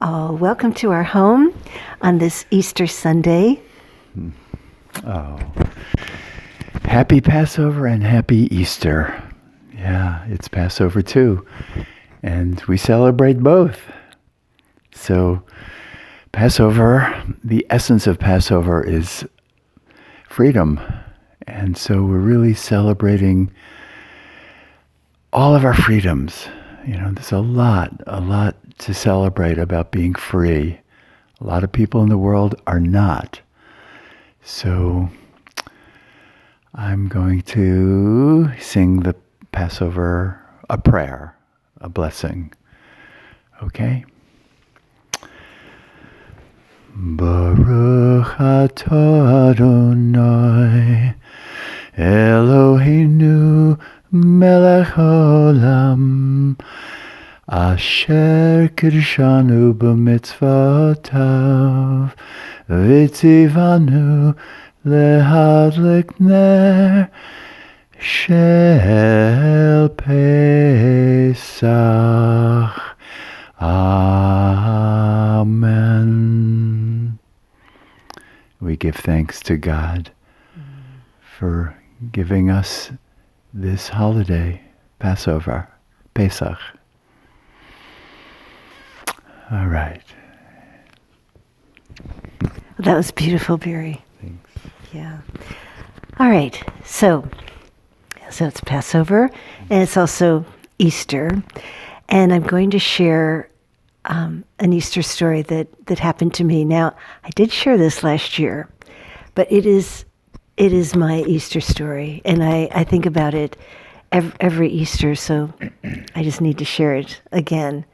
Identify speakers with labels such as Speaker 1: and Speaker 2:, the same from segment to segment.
Speaker 1: Welcome to our home on this Easter Sunday.
Speaker 2: Oh, happy Passover and happy Easter. Yeah, it's Passover too. And we celebrate both. So Passover, the essence of Passover is freedom. And so we're really celebrating all of our freedoms. You know, there's a lot to celebrate about being free. A lot of people in the world are not. So I'm going to sing the Passover, a prayer, a blessing. Okay? Baruch atah Adonai Eloheinu melech haolam Asher kirshanu b'mitzvotav v'tzivanu lehadlik ner shel Pesach. Amen. We give thanks to God for giving us this holiday, Passover, Pesach. All right.
Speaker 1: That was beautiful, Barry.
Speaker 2: Thanks.
Speaker 1: Yeah. All right. So it's Passover, and it's also Easter. And I'm going to share an Easter story that happened to me. Now, I did share this last year, but it is my Easter story, and I think about it every Easter, so I just need to share it again.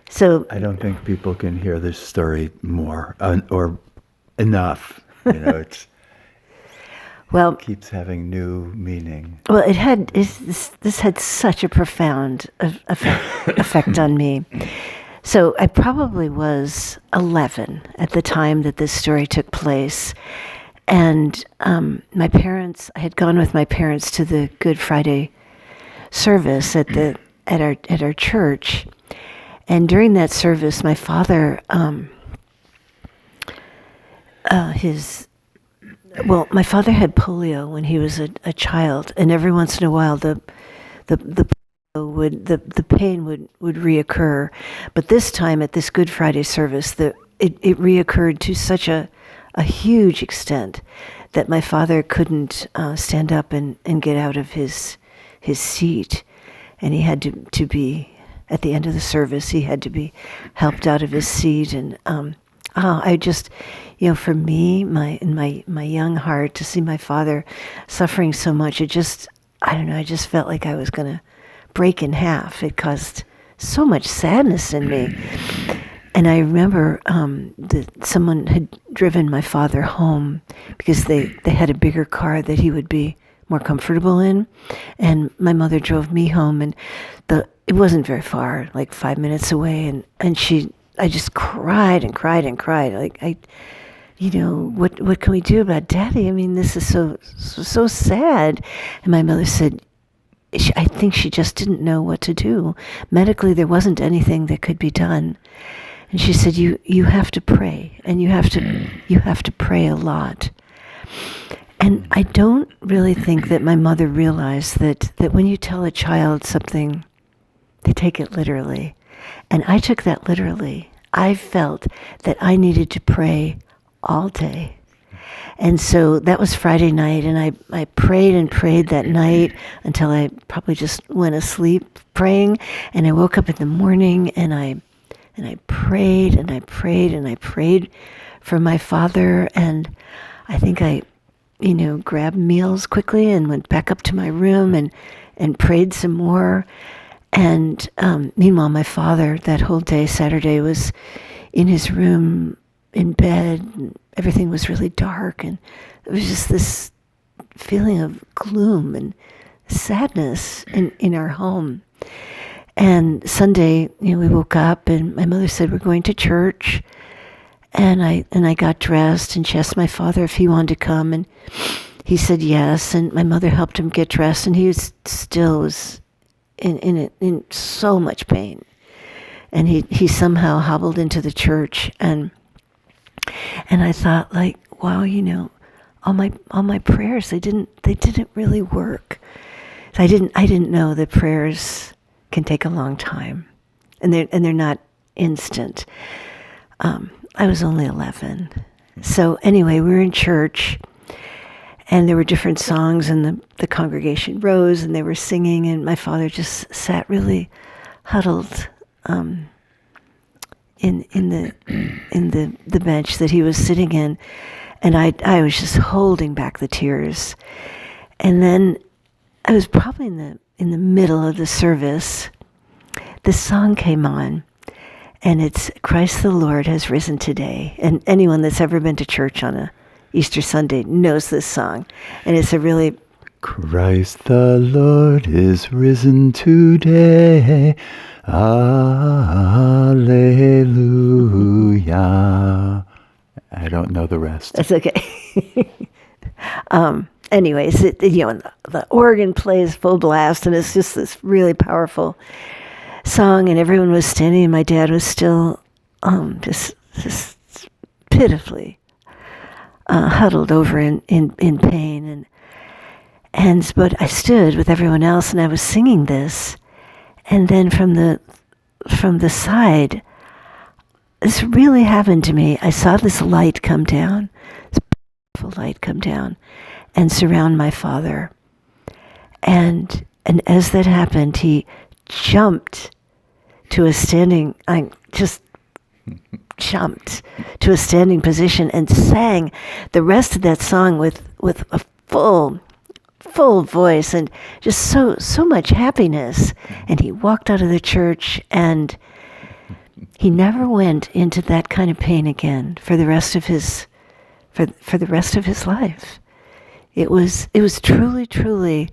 Speaker 1: So
Speaker 2: I don't think people can hear this story more or enough. You know, it keeps having new meaning.
Speaker 1: Well, this had such a profound effect on me. So I probably was 11 at the time that this story took place. And I had gone with my parents to the Good Friday service at our church. And during that service, my father, my father had polio when he was a child, and every once in a while the pain would reoccur. But this time at this Good Friday service, it reoccurred to such a huge extent that my father couldn't stand up and get out of his seat, and he had to be, at the end of the service, he had to be helped out of his seat. And I just, for me, in my young heart, to see my father suffering so much, I just felt like I was going to break in half. It caused so much sadness in me. And I remember that someone had driven my father home because they had a bigger car that he would be more comfortable in. And my mother drove me home, and it wasn't very far, like 5 minutes away. And I just cried and cried and cried. Like, what can we do about Daddy? I mean, this is so sad. And my mother said, I think she just didn't know what to do. Medically, there wasn't anything that could be done. And she said, you have to pray, and you have to pray a lot. And I don't really think that my mother realized that when you tell a child something, they take it literally. And I took that literally. I felt that I needed to pray all day. And so that was Friday night, and I prayed and prayed that night until I probably just went asleep praying. And I woke up in the morning, and I prayed and I prayed and I prayed for my father. And I think I, grabbed meals quickly and went back up to my room and prayed some more. And meanwhile, my father, that whole day, Saturday, was in his room in bed. And everything was really dark, and it was just this feeling of gloom and sadness in our home. And Sunday, we woke up, and my mother said, "We're going to church." And I got dressed, and she asked my father if he wanted to come, and he said yes. And my mother helped him get dressed, and he was in so much pain. and he somehow hobbled into the church, and I thought, like, wow, all my prayers, they didn't really work. So I didn't know that prayers can take a long time, and they're not instant. I was only 11. So anyway, we were in church, and there were different songs, and the congregation rose, and they were singing, and my father just sat really huddled in the bench that he was sitting in, and I was just holding back the tears. And then I was probably in the middle of the service. This song came on, and it's "Christ the Lord has risen today." And anyone that's ever been to church on a Easter Sunday knows this song. And it's a really...
Speaker 2: Christ the Lord is risen today. Alleluia. I don't know the rest.
Speaker 1: That's okay. Anyways, the organ plays full blast, and it's just this really powerful song, and everyone was standing, and my dad was still just pitifully huddled over in pain, but I stood with everyone else, and I was singing this, and then from the side, this really happened to me. I saw this light come down, this powerful light come down, and surround my father, and as that happened, he jumped to a standing. I just jumped to a standing position and sang the rest of that song with a full voice, and just so much happiness. And he walked out of the church, and he never went into that kind of pain again for the rest of his life. It was truly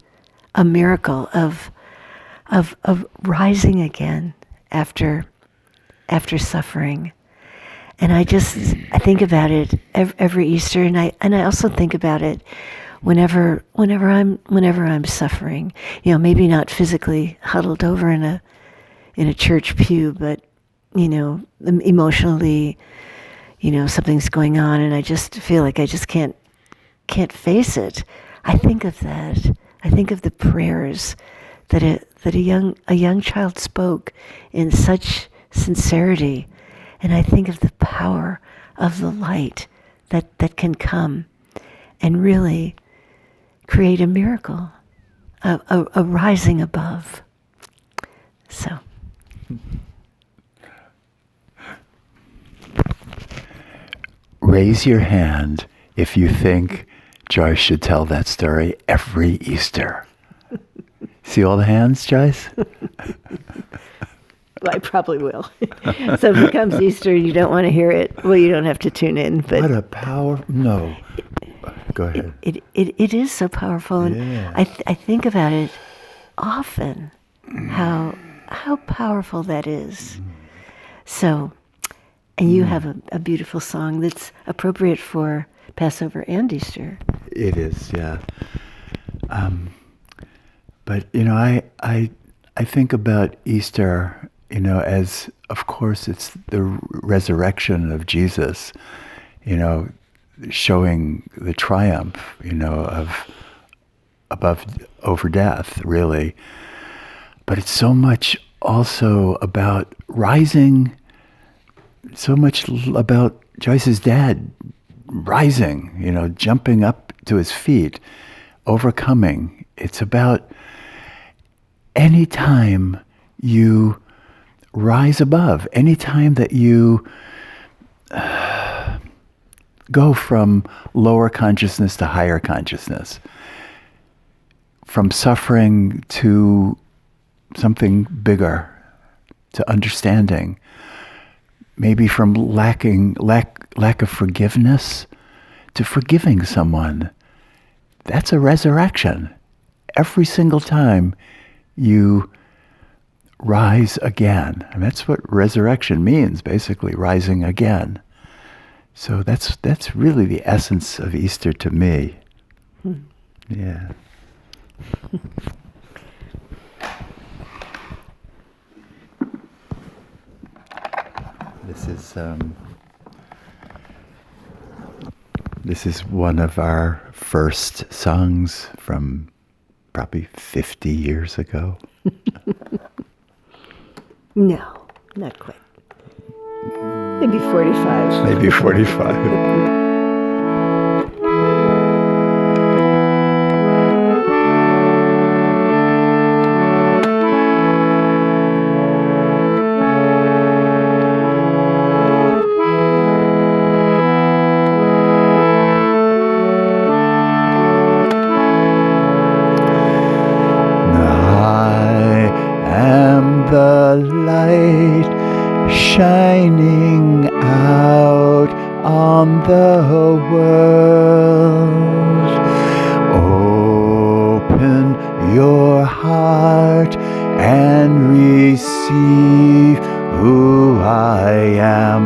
Speaker 1: a miracle of rising again after suffering. And I think about it every Easter, and I also think about it whenever I'm suffering. Maybe not physically huddled over in a church pew, but emotionally, something's going on, and I just feel like I just can't face it. I think of that. I think of the prayers that a young child spoke in such sincerity, and I think of the power of the light that can come and really create a miracle, a rising above. So.
Speaker 2: Raise your hand if you think Joyce should tell that story every Easter. See all the hands, Joyce?
Speaker 1: Well, I probably will. So if it comes Easter, you don't want to hear it, well, you don't have to tune in. But
Speaker 2: what a power! No, go ahead.
Speaker 1: It is so powerful, and
Speaker 2: yeah.
Speaker 1: I think about it often, how powerful that is. So, and you have a beautiful song that's appropriate for Passover and Easter.
Speaker 2: It is, yeah. But I think about Easter, as, of course, it's the resurrection of Jesus, showing the triumph, over death, really. But it's so much also about rising, so much about Joyce's dad rising, jumping up to his feet, overcoming. It's about any time you rise above, any time that you go from lower consciousness to higher consciousness, from suffering to something bigger, to understanding, maybe from lack of forgiveness to forgiving someone. That's a resurrection. Every single time you rise again. And that's what resurrection means, basically, rising again. So that's really the essence of Easter to me. Yeah. This is one of our first songs from probably 50 years ago.
Speaker 1: No, not quite. Maybe 45.
Speaker 2: Maybe 45. The light shining out on the world. Open your heart and receive who I am.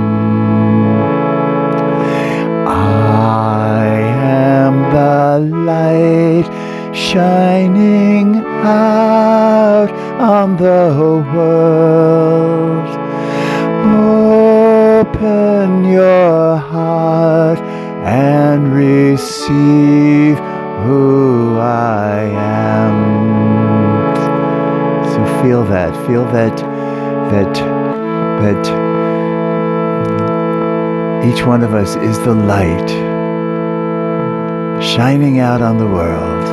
Speaker 2: I am the light shining out on the world. Open your heart and receive who I am. So feel that each one of us is the light shining out on the world,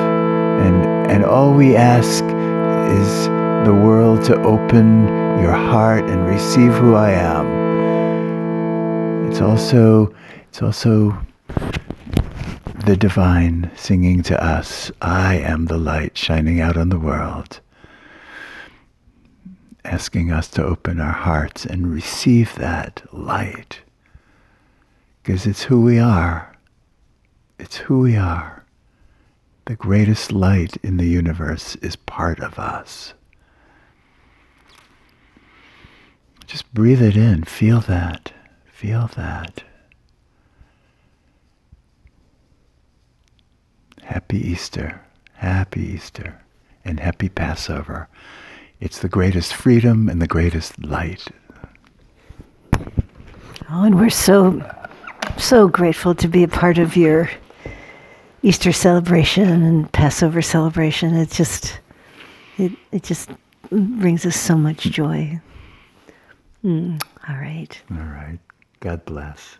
Speaker 2: and all we ask is the world to open your heart and receive who I am. It's also the divine singing to us, I am the light shining out on the world, asking us to open our hearts and receive that light, because it's who we are. It's who we are. The greatest light in the universe is part of us. Just breathe it in. Feel that. Feel that. Happy Easter. Happy Easter. And happy Passover. It's the greatest freedom and the greatest light.
Speaker 1: Oh, and we're so grateful to be a part of your Easter celebration and Passover celebration. It just brings us so much joy. All right.
Speaker 2: All right. God bless.